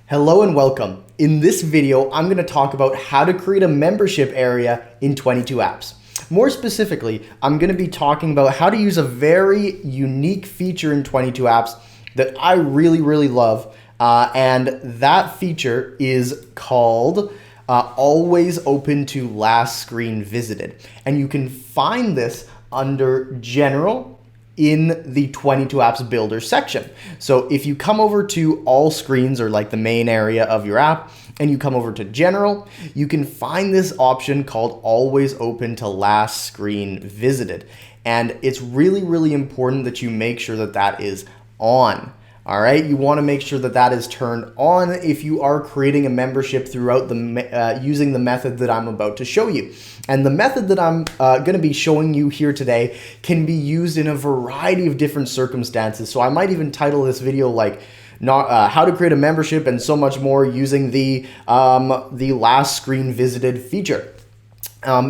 Hello and welcome. In this video, I'm going to talk about how to create a membership area in 22 apps. More specifically, I'm going to be talking about how to use a very unique feature in 22 apps that I really love. And that feature is called always open to last screen visited. And you can find this under General in the 22 apps builder section. So if you come over to all screens, or like the main area of your app, and you come over to general, you can find this option called always open to last screen visited. And it's really important that you make sure that that is on. All right, you want to make sure that that is turned on if you are creating a membership throughout the using the method that I'm about to show you. And the method that I'm going to be showing you here today can be used in a variety of different circumstances. So I might even title this video like how to create a membership and so much more using the last screen visited feature,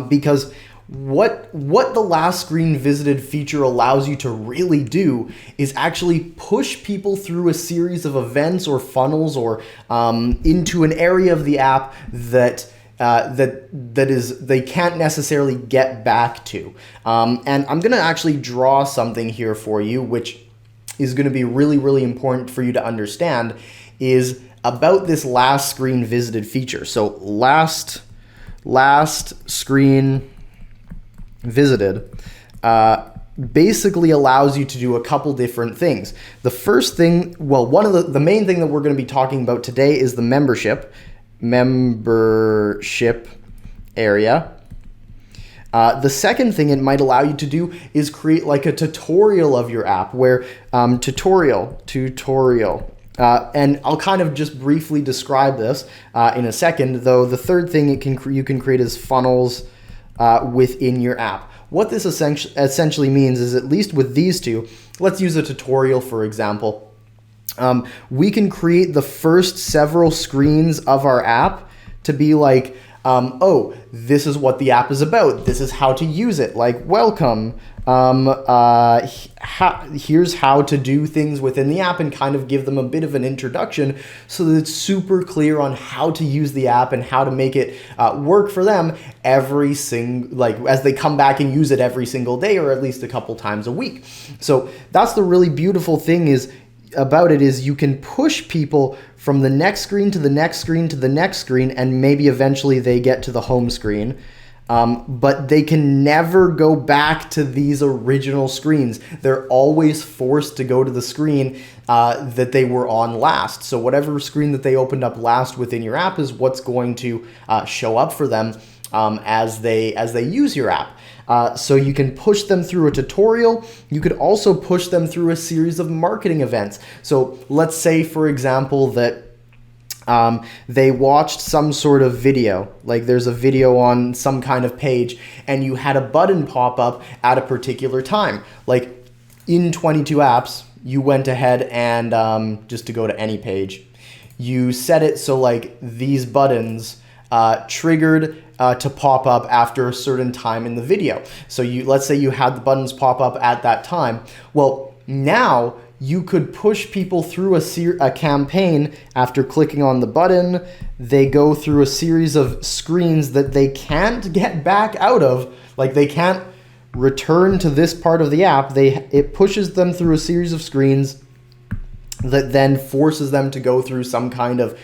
because what the last screen visited feature allows you to really do is actually push people through a series of events or funnels or into an area of the app that they can't necessarily get back to. And I'm going to actually draw something here for you, which is going to be really important for you to understand, is about this last screen visited feature. So last screen visited basically allows you to do a couple different things. The first thing, well, one of the main thing that we're going to be talking about today is the membership area. The second thing it might allow you to do is create like a tutorial of your app where tutorial. And I'll kind of just briefly describe this in a second, though. The third thing you can create is funnels within your app. What this essentially means is, at least with these two, let's use a tutorial for example. We can create the first several screens of our app to be like, oh, this is what the app is about. This is how to use it. Like, welcome. Here's how to do things within the app, and kind of give them a bit of an introduction so that it's super clear on how to use the app and how to make it work for them as they come back and use it every single day, or at least a couple times a week. So that's the really beautiful thing about it is you can push people from the next screen to the next screen to the next screen, and maybe eventually they get to the home screen. But they can never go back to these original screens. They're always forced to go to the screen that they were on last. So whatever screen that they opened up last within your app is what's going to show up for them as they use your app. So you can push them through a tutorial. You could also push them through a series of marketing events. So let's say, for example, that they watched some sort of video, like there's a video on some kind of page, and you had a button pop up at a particular time. Like in 22 apps, you went ahead and just to go to any page, you set it so like these buttons triggered to pop up after a certain time in the video. So let's say you had the buttons pop up at that time. Well, now you could push people through a campaign. After clicking on the button, they go through a series of screens that they can't get back out of. Like, they can't return to this part of the app. It pushes them through a series of screens that then forces them to go through some kind of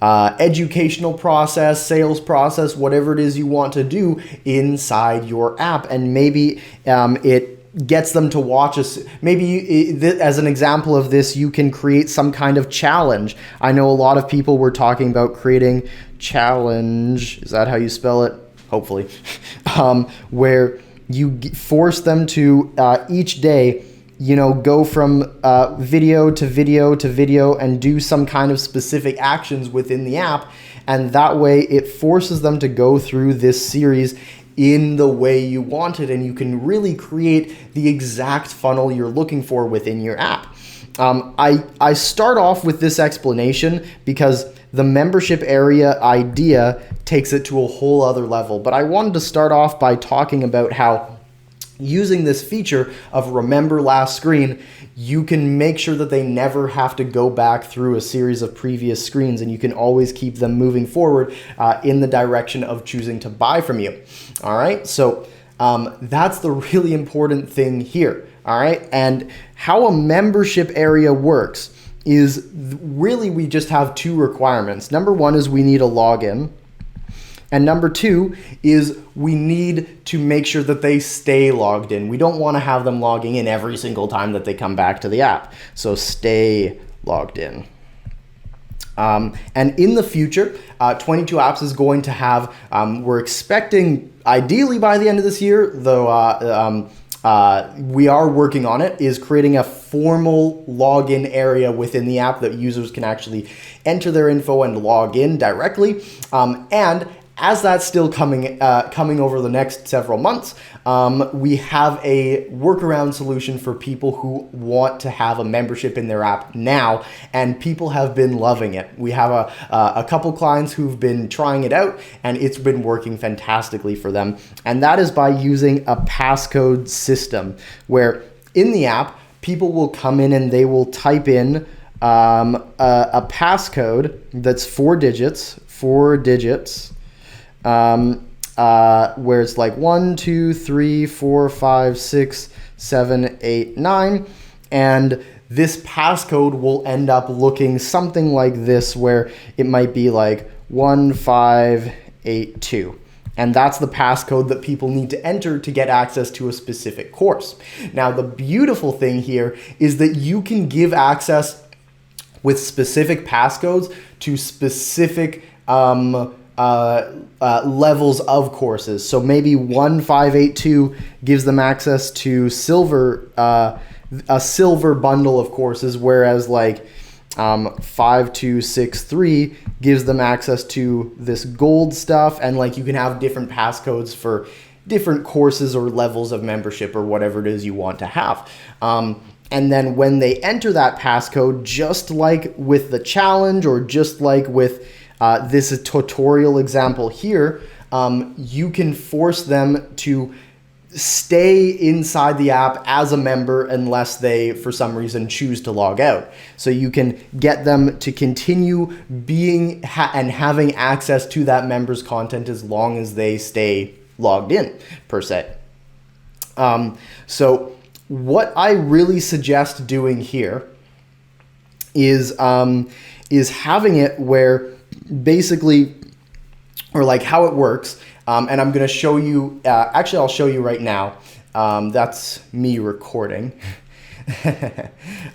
educational process, sales process, whatever it is you want to do inside your app. And maybe it gets them to watch us. Maybe as an example of this, you can create some kind of challenge. I know a lot of people were talking about creating challenge. Is that how you spell it? Hopefully. Where you force them to each day, go from video to video to video and do some kind of specific actions within the app. And that way it forces them to go through this series in the way you want it, and you can really create the exact funnel you're looking for within your app. I start off with this explanation because the membership area idea takes it to a whole other level, but I wanted to start off by talking about how Using this feature of remember last screen, you can make sure that they never have to go back through a series of previous screens, and you can always keep them moving forward in the direction of choosing to buy from you. All right, so that's the really important thing here. All right, and how a membership area works is really we just have two requirements. Number one is we need a login. And number two is we need to make sure that they stay logged in. We don't want to have them logging in every single time that they come back to the app. So stay logged in. And in the future, 22 Apps is going to have, we're expecting ideally by the end of this year, though we are working on it, is creating a formal login area within the app that users can actually enter their info and log in directly. And as that's still coming over the next several months, we have a workaround solution for people who want to have a membership in their app now, and people have been loving it. We have a couple clients who've been trying it out, and it's been working fantastically for them. And that is by using a passcode system, where in the app, people will come in and they will type in a passcode that's 4 digits, where it's like 1, 2, 3, 4, 5, 6, 7, 8, 9, and this passcode will end up looking something like this, where it might be like 1582. And that's the passcode that people need to enter to get access to a specific course. Now, the beautiful thing here is that you can give access with specific passcodes to specific levels of courses. So maybe 1582 gives them access to a silver bundle of courses, whereas like 5263 gives them access to this gold stuff, and like you can have different passcodes for different courses or levels of membership or whatever it is you want to have. And then when they enter that passcode, just like with the challenge or just like with this tutorial example here, you can force them to stay inside the app as a member unless they, for some reason, choose to log out. So you can get them to continue being and having access to that member's content as long as they stay logged in, per se. So what I really suggest doing here is having it where basically, or like how it works, and I'm going to show you, actually I'll show you right now. That's me recording.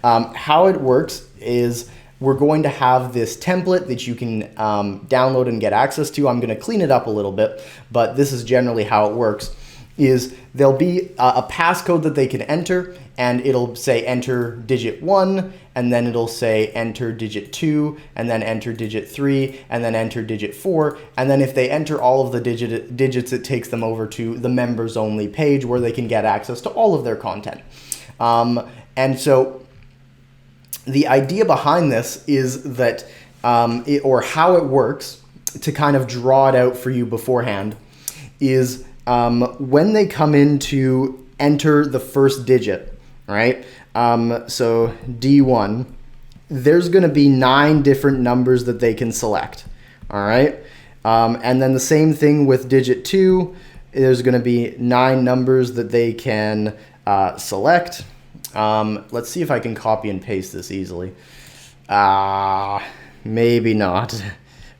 How it works is we're going to have this template that you can download and get access to. I'm going to clean it up a little bit, but this is generally how it works. Is there'll be a passcode that they can enter, and it'll say enter digit 1, and then it'll say enter digit 2, and then enter digit 3, and then enter digit 4, and then if they enter all of the digits, it takes them over to the members only page where they can get access to all of their content. And so the idea behind this is that, or how it works, to kind of draw it out for you beforehand, is when they come in to enter the first digit, right? So D1, there's going to be 9 different numbers that they can select, all right? And then the same thing with digit 2, there's going to be 9 numbers that they can select. Let's see if I can copy and paste this easily. Maybe not,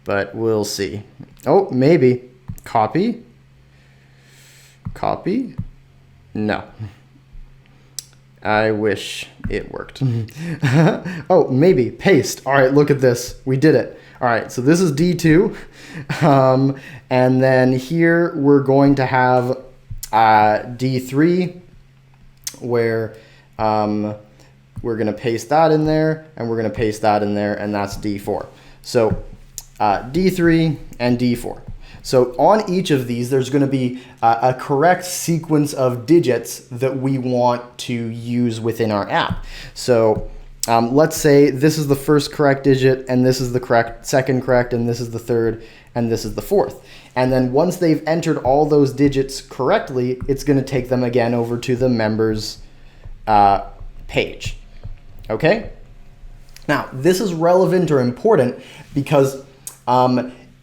but we'll see. Oh, maybe. Copy. Copy? No. I wish it worked. Oh, maybe. Paste. All right, look at this. We did it. All right, so this is D2. And then here we're going to have D3, where we're going to paste that in there, and we're going to paste that in there, and that's D4. So D3 and D4. So on each of these, there's going to be a correct sequence of digits that we want to use within our app. So let's say this is the first correct digit, and this is the second correct, and this is the third, and this is the fourth. And then once they've entered all those digits correctly, it's going to take them again over to the members page. Okay? Now, this is relevant or important because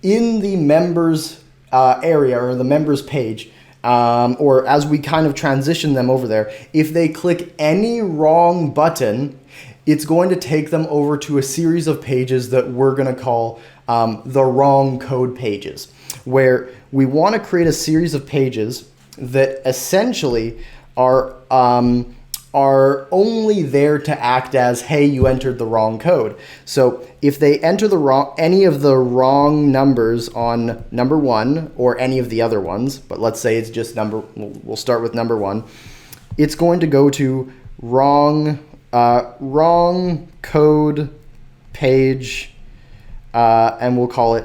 in the members area or the members page, or as we kind of transition them over there, if they click any wrong button, it's going to take them over to a series of pages that we're going to call the wrong code pages, where we want to create a series of pages that essentially are only there to act as, hey, you entered the wrong code. So if they enter any of the wrong numbers on number 1 or any of the other ones, but let's say it's just we'll start with number 1, it's going to go to wrong code page, and we'll call it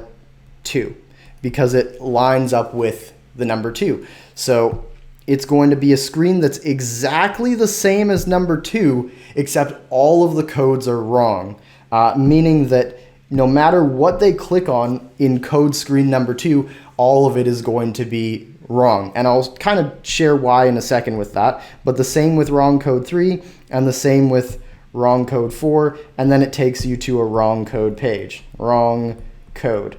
2 because it lines up with the number 2. So it's going to be a screen that's exactly the same as number 2, except all of the codes are wrong, meaning that no matter what they click on in code screen number 2, all of it is going to be wrong. And I'll kind of share why in a second with that, but the same with wrong code 3 and the same with wrong code 4, and then it takes you to a wrong code page, wrong code.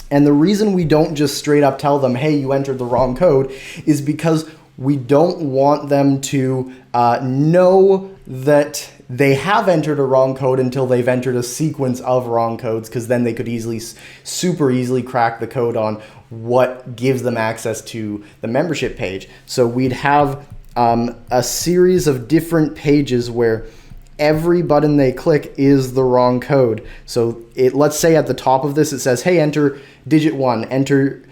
And the reason we don't just straight up tell them, hey, you entered the wrong code, is because we don't want them to know that they have entered a wrong code until they've entered a sequence of wrong codes, because then they could super easily crack the code on what gives them access to the membership page. So we'd have a series of different pages where every button they click is the wrong code. So let's say at the top of this it says, hey, enter digit 1, enter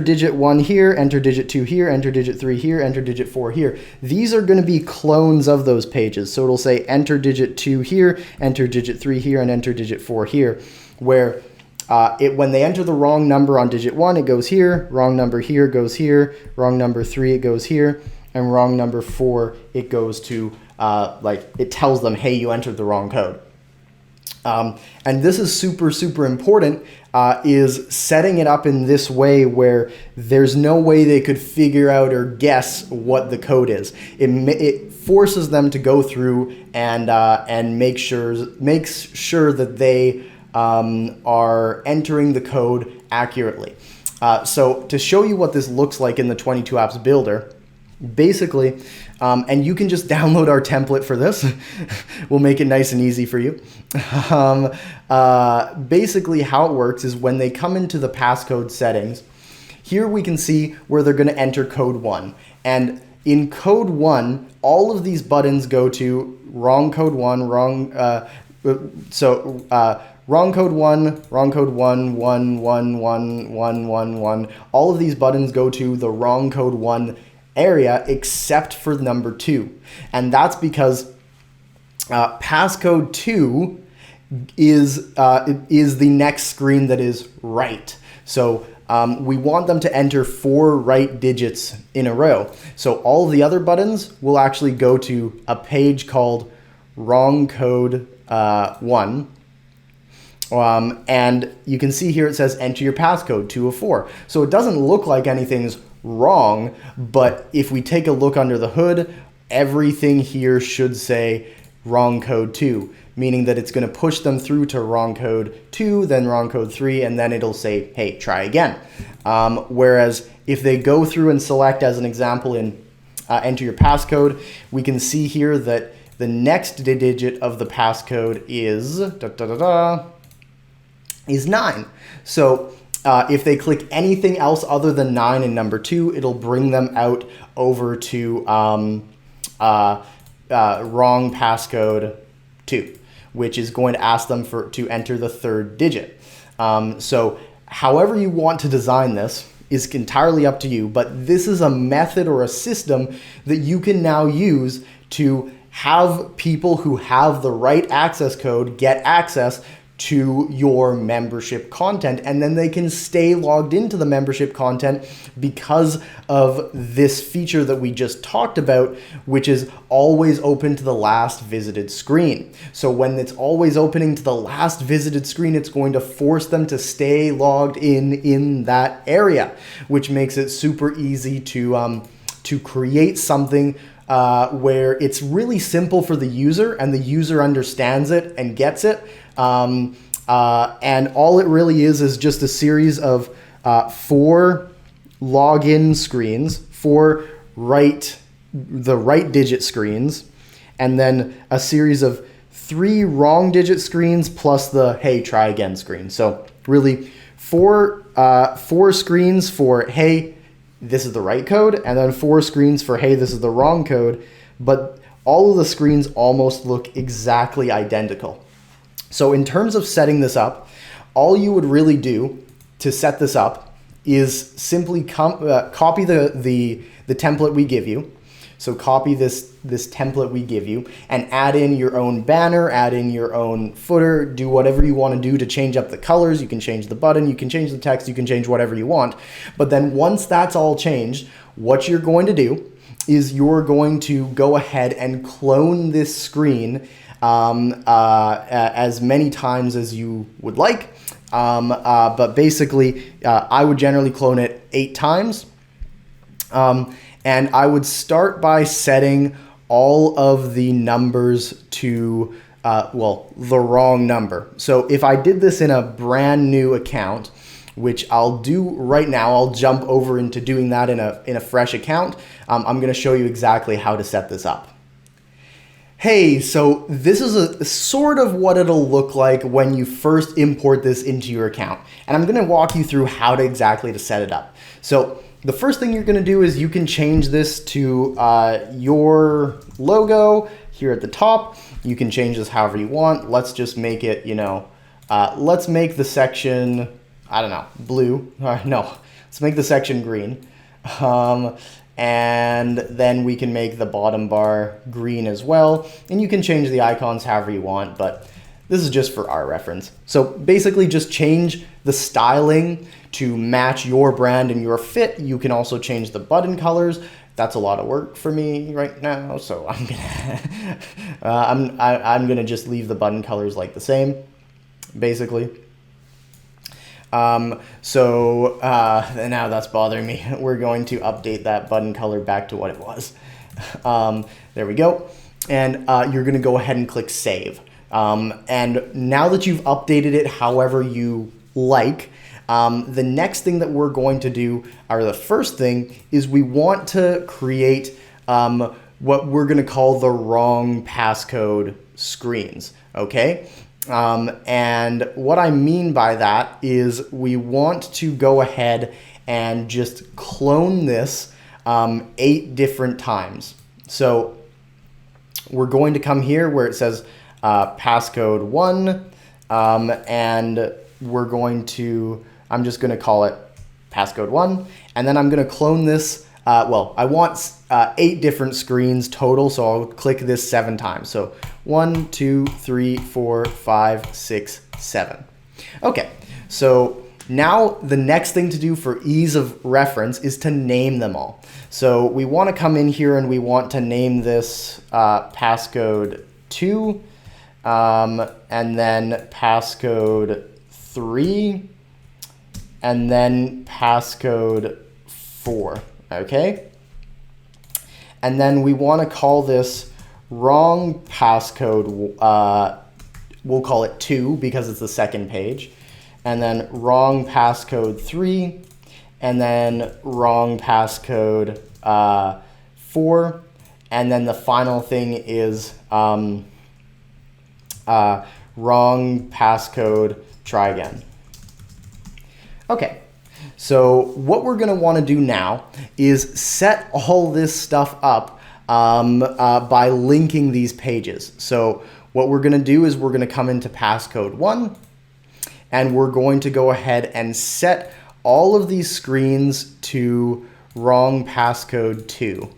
digit 1 here, enter digit 2 here, enter digit 3 here, enter digit 4 here. These are going to be clones of those pages. So it'll say enter digit 2 here, enter digit 3 here, and enter digit 4 here, where when they enter the wrong number on digit 1, it goes here, wrong number here goes here, wrong number 3, it goes here, and wrong number 4, it goes to it tells them, hey, you entered the wrong code. And this is super, super important, is setting it up in this way where there's no way they could figure out or guess what the code is. It forces them to go through and makes sure that they are entering the code accurately. So to show you what this looks like in the 22 Apps Builder, basically, and you can just download our template for this. We'll make it nice and easy for you. Basically, how it works is when they come into the passcode settings, here we can see where they're going to enter code 1. And in code 1, all of these buttons go to wrong code 1, wrong code 1, wrong code 1, 1, 1, 1, 1, 1, 1. All of these buttons go to the wrong code 1 area except for number 2. And that's because passcode 2 is the next screen that is right. So we want them to enter 4 right digits in a row. So all of the other buttons will actually go to a page called wrong code 1. And you can see here it says enter your passcode 2 of 4. So it doesn't look like anything's wrong, but if we take a look under the hood, everything here should say wrong code 2, meaning that it's going to push them through to wrong code 2, then wrong code 3, and then it'll say, hey, try again. Whereas if they go through and select, as an example, in enter your passcode, we can see here that the next digit of the passcode is is 9. So if they click anything else other than 9 and number 2, it'll bring them out over to wrong passcode 2, which is going to ask them to enter the 3rd digit. So however you want to design this is entirely up to you, but this is a method or a system that you can now use to have people who have the right access code get access to your membership content, and then they can stay logged into the membership content because of this feature that we just talked about, which is always open to the last visited screen. So when it's always opening to the last visited screen, it's going to force them to stay logged in that area, which makes it super easy to create something where it's really simple for the user and the user understands it and gets it. And all it really is just a series of 4 login screens, 4 the right digit screens, and then a series of 3 wrong digit screens plus the hey, try again screen. So really 4 screens for hey, this is the right code, and then 4 screens for hey, this is the wrong code, but all of the screens almost look exactly identical. So in terms of setting this up, all you would really do to set this up is simply copy the template we give you. So copy this template we give you and add in your own banner, add in your own footer, do whatever you want to do to change up the colors. You can change the button, you can change the text, you can change whatever you want. But then once that's all changed, what you're going to do is you're going to go ahead and clone this screen as many times as you would like. But basically, I would generally clone it 8 times. And I would start by setting all of the numbers to, the wrong number. So if I did this in a brand new account, which I'll do right now, I'll jump over into doing that in a fresh account. I'm going to show you exactly how to set this up. Hey, so this is a sort of what it'll look like when you first import this into your account. And I'm going to walk you through how to exactly to set it up. So the first thing you're going to do is you can change this to your logo here at the top. You can change this however you want. Let's just make it, let's make the section, I don't know, blue. No, let's make the section green. And then we can make the bottom bar green as well. And you can change the icons however you want, but this is just for our reference. So basically just change the styling to match your brand and your fit. You can also change the button colors. That's a lot of work for me right now, so I'm gonna I'm gonna just leave the button colors like the same, basically. Now that's bothering me. We're going to update that button color back to what it was. There we go. And you're going to go ahead and click save. And now that you've updated it however you like, the next thing that we're going to do, or the first thing, is we want to create what we're going to call the wrong passcode screens. Okay? And what I mean by that is we want to go ahead and just clone this 8 different times. So we're going to come here where it says passcode 1, and we're going to, I'm just going to call it passcode 1, and then I'm going to clone this. I want 8 different screens total, so I'll click this 7 times. So 1, 2, 3, 4, 5, 6, 7. Okay, so now the next thing to do for ease of reference is to name them all. So we want to come in here and we want to name this passcode 2, and then passcode 3, and then passcode 4. Okay, and then we want to call this wrong passcode, we'll call it 2 because it's the second page, and then wrong passcode 3, and then wrong passcode 4, and then the final thing is wrong passcode, try again. Okay. So what we're going to want to do now is set all this stuff up by linking these pages. So what we're going to do is we're going to come into passcode 1, and we're going to go ahead and set all of these screens to wrong passcode 2.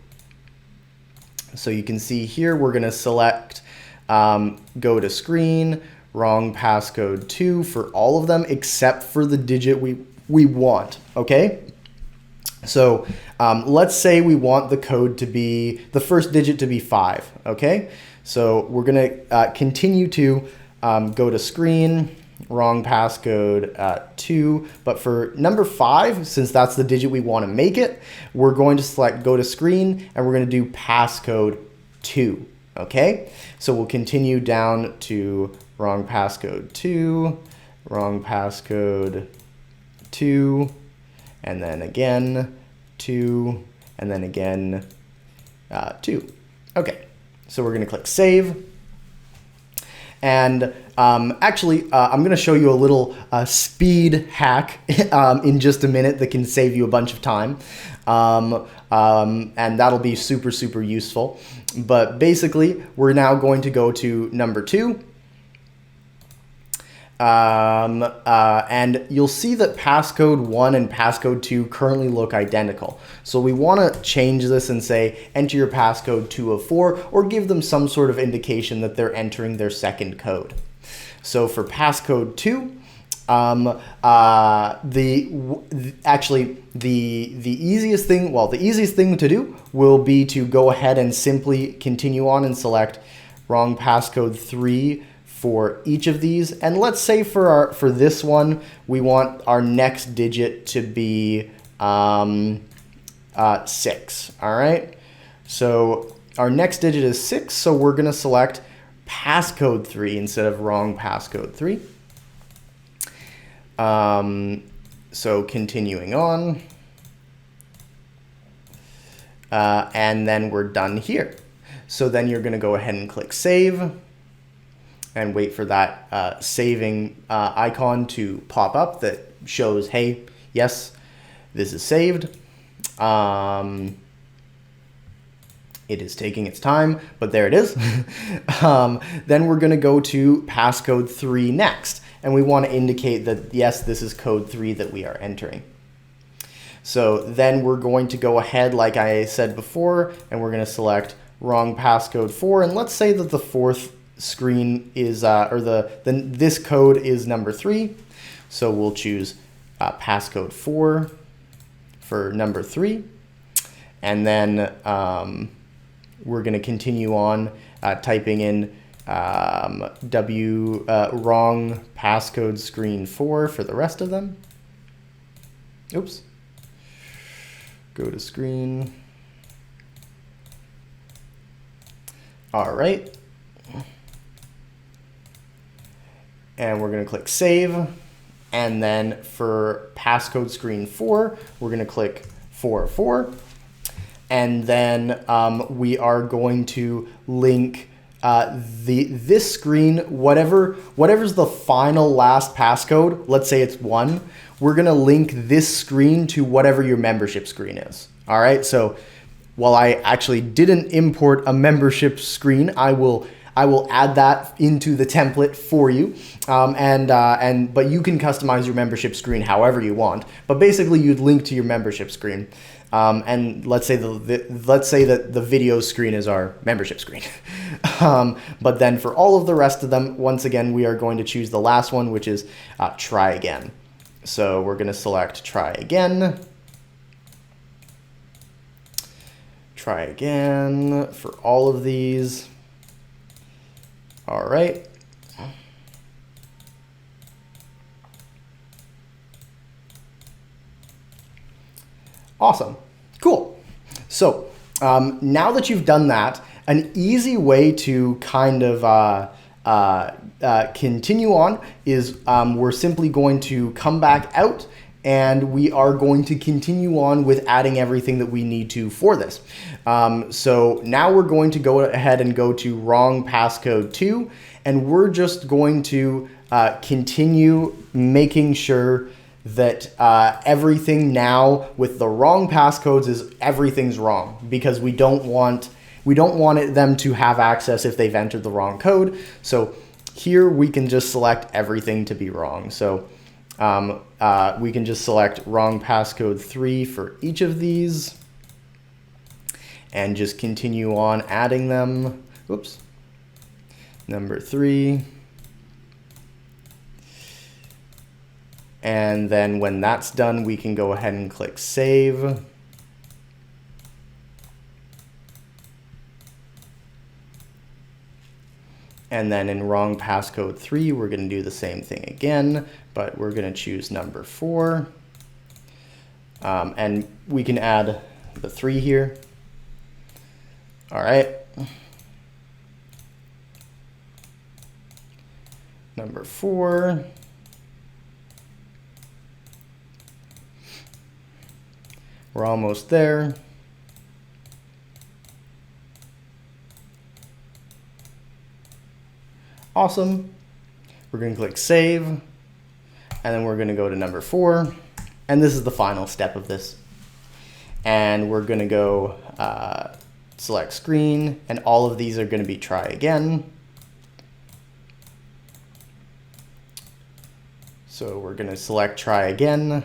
So you can see here we're going to select go to screen, wrong passcode 2 for all of them except for the digit we want, okay? So let's say we want the code to be, the first digit to be 5, okay? So we're gonna continue to go to screen, wrong passcode 2, but for number 5, since that's the digit we want to make it, we're going to select go to screen and we're going to do passcode 2, okay? So we'll continue down to wrong passcode 2, wrong passcode 2, and then again 2, and then again 2. Okay, so we're going to click save. And actually, I'm going to show you a little speed hack in just a minute that can save you a bunch of time. And that'll be super, super useful. But basically, we're now going to go to number 2. And you'll see that passcode 1 and passcode 2 currently look identical. So we want to change this and say, enter your passcode 204, or give them some sort of indication that they're entering their second code. So for passcode 2, the easiest thing to do will be to go ahead and simply continue on and select wrong passcode 3 for each of these. And let's say for this one, we want our next digit to be 6. All right. So our next digit is 6. So we're going to select passcode 3 instead of wrong passcode 3. So continuing on. And then we're done here. So then you're going to go ahead and click save and wait for that saving icon to pop up that shows, hey, yes, this is saved. It is taking its time, but there it is. Then we're going to go to passcode 3 next, and we want to indicate that, yes, this is code 3 that we are entering. So then we're going to go ahead, like I said before, and we're going to select wrong passcode 4, and let's say that the fourth screen is, this code is number 3. So we'll choose passcode 4 for number 3. And then we're going to continue on typing in wrong passcode screen 4 for the rest of them. Oops. Go to screen. All right. And we're going to click save. And then for passcode screen 4, we're going to click 4. And then we are going to link this screen, whatever's the final last passcode, let's say it's 1, we're going to link this screen to whatever your membership screen is. All right. So while I actually didn't import a membership screen, I will add that into the template for you, but you can customize your membership screen however you want. But basically, you'd link to your membership screen, and let's say that the video screen is our membership screen. But then for all of the rest of them, once again, we are going to choose the last one, which is try again. So we're going to select try again. Try again for all of these. All right. Awesome. Cool. So now that you've done that, an easy way to kind of continue on is we're simply going to come back out, and we are going to continue on with adding everything that we need to for this. So now we're going to go ahead and go to wrong passcode 2, and we're just going to continue making sure that everything now with the wrong passcodes is everything's wrong, because we don't want them to have access if they've entered the wrong code. So here we can just select everything to be wrong. So we can just select wrong passcode 3 for each of these and just continue on adding them. Oops. Number 3. And then when that's done, we can go ahead and click save. And then in wrong passcode 3, we're going to do the same thing again, but we're going to choose number 4. And we can add the 3 here. All right. Number 4. We're almost there. Awesome. We're going to click save, and then we're going to go to number 4, and this is the final step of this. And we're going to go select screen, and all of these are going to be try again. So we're going to select try again,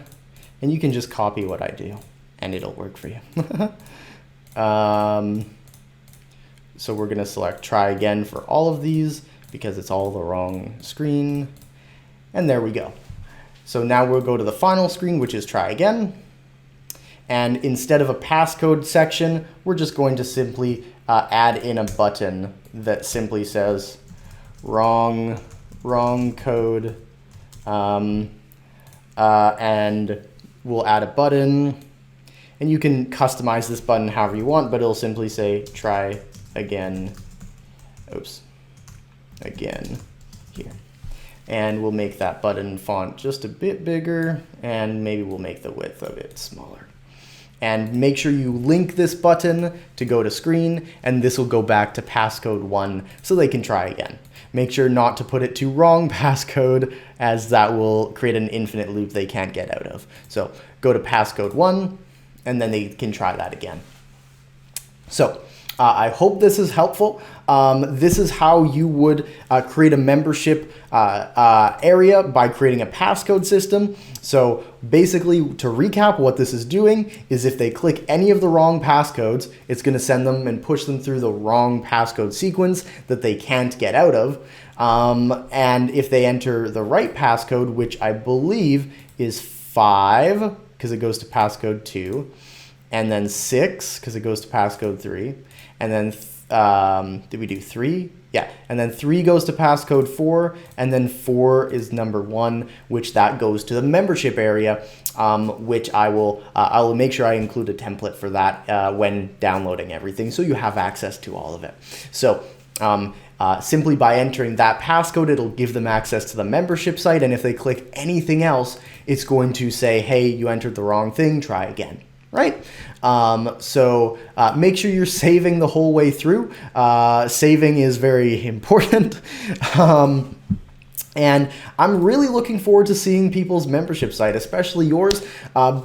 and you can just copy what I do, and it'll work for you. So we're going to select try again for all of these, because it's all the wrong screen. And there we go. So now we'll go to the final screen, which is try again. And instead of a passcode section, we're just going to simply add in a button that simply says wrong code. And we'll add a button. And you can customize this button however you want, but it'll simply say try again. Oops. Again here, and we'll make that button font just a bit bigger, and maybe we'll make the width of it smaller. And make sure you link this button to go to screen, and this will go back to passcode 1 so they can try again. Make sure not to put it to wrong passcode, as that will create an infinite loop they can't get out of. So go to passcode 1, and then they can try that again. So I hope this is helpful. This is how you would create a membership area by creating a passcode system. So basically, to recap, what this is doing is if they click any of the wrong passcodes, it's going to send them and push them through the wrong passcode sequence that they can't get out of. And if they enter the right passcode, which I believe is 5, because it goes to passcode 2, and then 6, because it goes to passcode 3, and then did we do 3? Yeah, and then 3 goes to passcode 4, and then 4 is number 1, which that goes to the membership area, which I will make sure I include a template for that when downloading everything, so you have access to all of it. So simply by entering that passcode, it'll give them access to the membership site, and if they click anything else, it's going to say, hey, you entered the wrong thing, try again. Right? So make sure you're saving the whole way through. Saving is very important. And I'm really looking forward to seeing people's membership site, especially yours.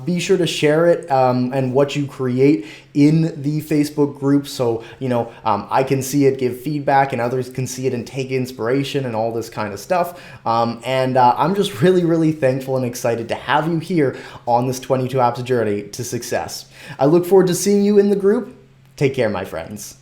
Be sure to share it and what you create in the Facebook group, so I can see it, give feedback, and others can see it and take inspiration and all this kind of stuff. And I'm just really, really thankful and excited to have you here on this 22 apps journey to success. I look forward to seeing you in the group. Take care, my friends.